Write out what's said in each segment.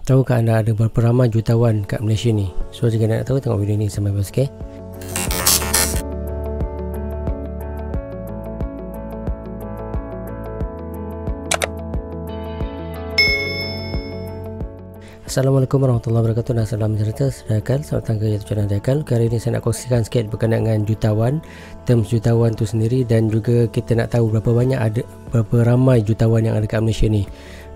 Tahukah anda ada berapa ramai jutawan kat Malaysia ni? So jika nak tahu, tengok video ni sampai habis, okay? Assalamualaikum warahmatullahi wabarakatuh dan salam sejahtera. Selamat datang ke YouTube channel Daikal. Kali ini saya nak kongsikan sikit berkenaan dengan jutawan, terms jutawan tu sendiri, dan juga kita nak tahu berapa ramai jutawan yang ada kat Malaysia ni.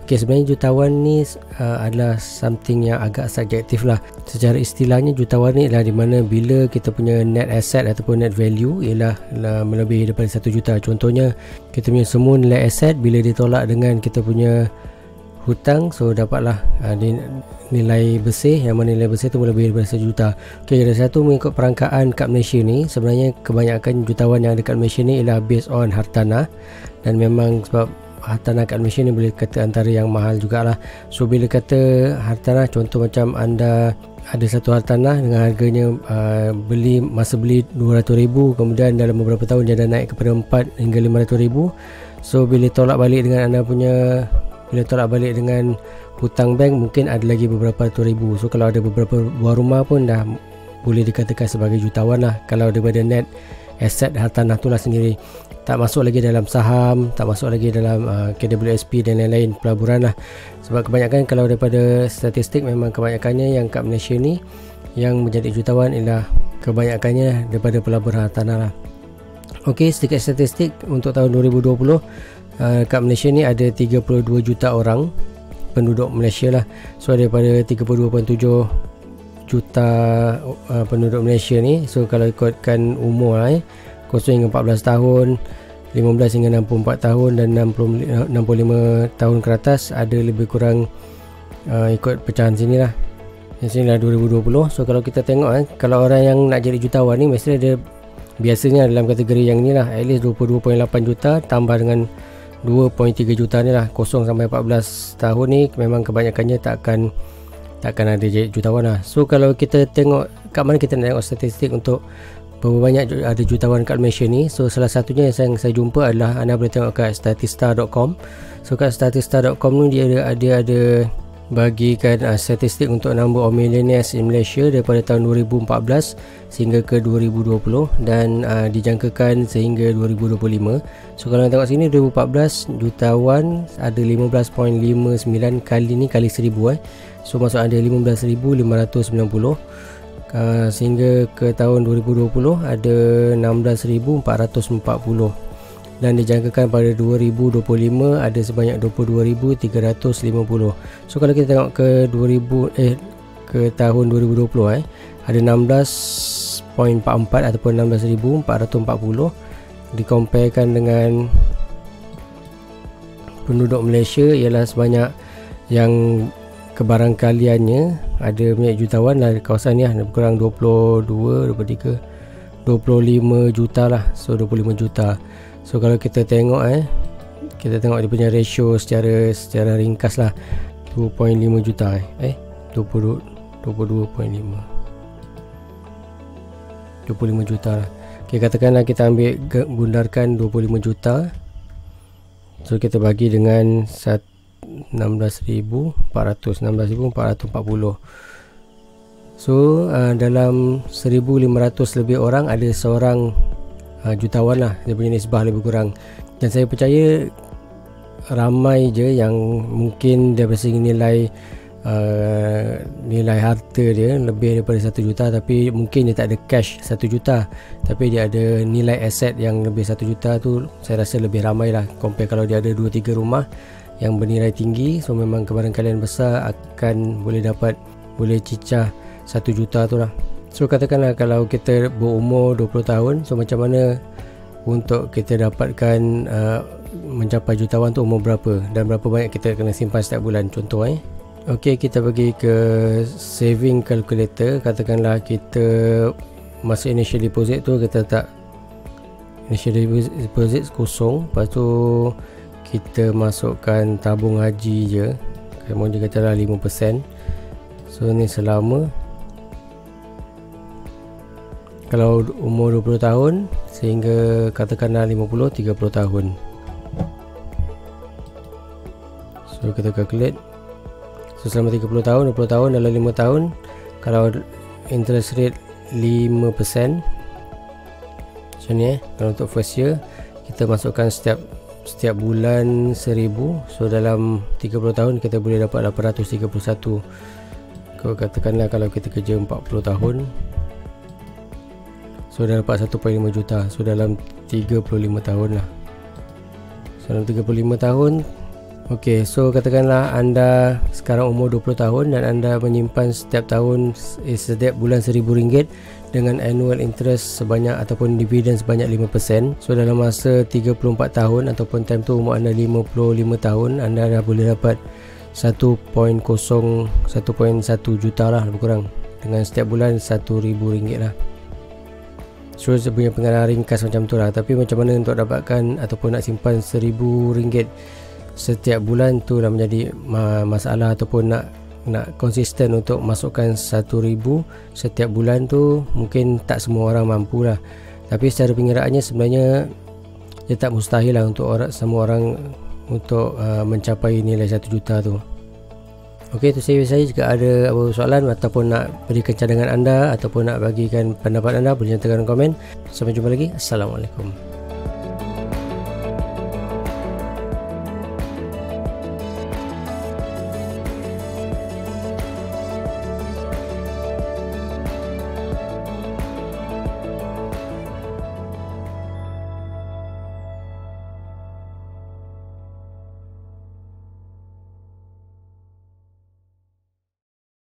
Okay, sebenarnya jutawan ni adalah something yang agak subjektif lah. Secara istilahnya jutawan ni adalah di mana bila kita punya net asset ataupun net value ialah melebihi daripada 1 juta. Contohnya kita punya semua nilai asset bila ditolak dengan kita punya hutang, so dapatlah nilai bersih, yang mana nilai bersih tu melebihi daripada 1 juta. Okay, dari satu mengikut perangkaan kat Malaysia ni, sebenarnya kebanyakan jutawan yang ada kat Malaysia ni ialah based on hartanah, dan memang sebab hartanah kat Malaysia ni boleh kata antara yang mahal jugalah. So bila kata hartanah, contoh macam anda ada satu hartanah dengan harganya masa beli 200,000, kemudian dalam beberapa tahun dia dah naik kepada 4 hingga 500,000. So bila tolak balik dengan hutang bank, mungkin ada lagi beberapa ratus ribu. So kalau ada beberapa buah rumah pun dah boleh dikatakan sebagai jutawan lah, kalau daripada net asset hartanah tu lah sendiri. Tak masuk lagi dalam saham, tak masuk lagi dalam KWSP dan lain-lain pelaburan lah. Sebab kebanyakan kalau daripada statistik, memang kebanyakannya yang kat Malaysia ni yang menjadi jutawan ialah kebanyakannya daripada pelaburan hartanah lah. Ok, sedikit statistik untuk tahun 2020. Kat Malaysia ni ada 32 juta orang penduduk Malaysia lah. So daripada 32.7 juta penduduk Malaysia ni, so kalau ikutkan umur lah, 0 hingga 14 tahun, 15 hingga 64 tahun dan 65 tahun ke atas, ada lebih kurang ikut pecahan sini lah. Yang sini lah 2020. So kalau kita tengok kalau orang yang nak jadi jutawan ni, mesti ada biasanya dalam kategori yang ni lah, at least 22.8 juta tambah dengan 2.3 juta ni lah. 0 sampai 14 tahun ni memang kebanyakannya takkan ada jadi jutawan lah. So kalau kita tengok kat mana kita nak tengok statistik untuk berapa banyak ada jutawan kat Malaysia ni, so salah satunya yang saya jumpa adalah anda boleh tengok kat statista.com. So kat statista.com ni dia ada bagikan statistik untuk number of millionaires in Malaysia daripada tahun 2014 sehingga ke 2020 dan dijangkakan sehingga 2025. So kalau tengok sini 2014 jutawan ada 15.59 kali ni kali 1000 so masuk ada 15,590 sehingga ke tahun 2020 ada 16,440 dan dijangkakan pada 2025 ada sebanyak 22,350. So kalau kita tengok ke tahun 2020 ada 16.44 ataupun 16,440 dikomparekan dengan penduduk Malaysia ialah sebanyak yang kebarangkaliannya ada banyak jutawan lah kawasan ni lah, lebih kurang 25 juta lah. So 25 juta. So kalau kita tengok kita tengok dia punya ratio secara ringkas lah, 2.5 juta 22.5 juta lah. Okay, katakanlah kita ambil bundarkan 25 juta. So kita bagi dengan 16,440. So dalam 1,500 lebih orang ada seorang jutawan lah, dia punya nisbah lebih kurang. Dan saya percaya ramai je yang mungkin dari segi nilai harta dia lebih daripada 1 juta, tapi mungkin dia tak ada cash 1 juta, tapi dia ada nilai aset yang lebih 1 juta tu. Saya rasa lebih ramai lah compare kalau dia ada 2-3 rumah yang bernilai tinggi. So memang kebarangkalian besar akan boleh cicah 1 juta tu lah. So katakanlah kalau kita berumur 20 tahun, so macam mana untuk kita dapatkan mencapai jutawan tu umur berapa dan berapa banyak kita kena simpan setiap bulan. Contoh ok, kita pergi ke saving calculator. Katakanlah kita masuk initial deposit tu, kita letak initial deposit kosong, lepas tu kita masukkan tabung haji je, kemudian dia katalah 5%. So ni selama kalau umur 20 tahun sehingga katakanlah 30 tahun. So kita calculate So selama 30 tahun, 20 tahun, dalam 5 tahun, kalau interest rate 5%, macam ni kalau untuk first year kita masukkan setiap bulan 1000, so dalam 30 tahun kita boleh dapat 831. Kalau katakanlah kalau kita kerja 40 tahun, so dah dapat 1.5 juta. So dalam 35 tahun lah. So dalam 35 tahun, ok, so katakanlah anda sekarang umur 20 tahun dan anda menyimpan setiap tahun setiap bulan RM1000 dengan annual interest sebanyak ataupun dividen sebanyak 5%. So dalam masa 34 tahun ataupun time tu umur anda 55 tahun, anda dah boleh dapat 1.1 juta lah lebih kurang, dengan setiap bulan RM1000 lah. So saya punya pengalaman ringkas macam tu lah. Tapi macam mana untuk dapatkan ataupun nak simpan RM1000 setiap bulan tu lah menjadi masalah, ataupun nak konsisten untuk masukkan 1,000 setiap bulan tu mungkin tak semua orang mampu lah. Tapi secara pengiraannya sebenarnya dia tak mustahil lah untuk semua orang untuk mencapai nilai 1 juta tu. Ok, itu saya jika ada apa soalan ataupun nak berikan cadangan anda ataupun nak bagikan pendapat anda, boleh nyatakan komen. Sampai jumpa lagi. Assalamualaikum.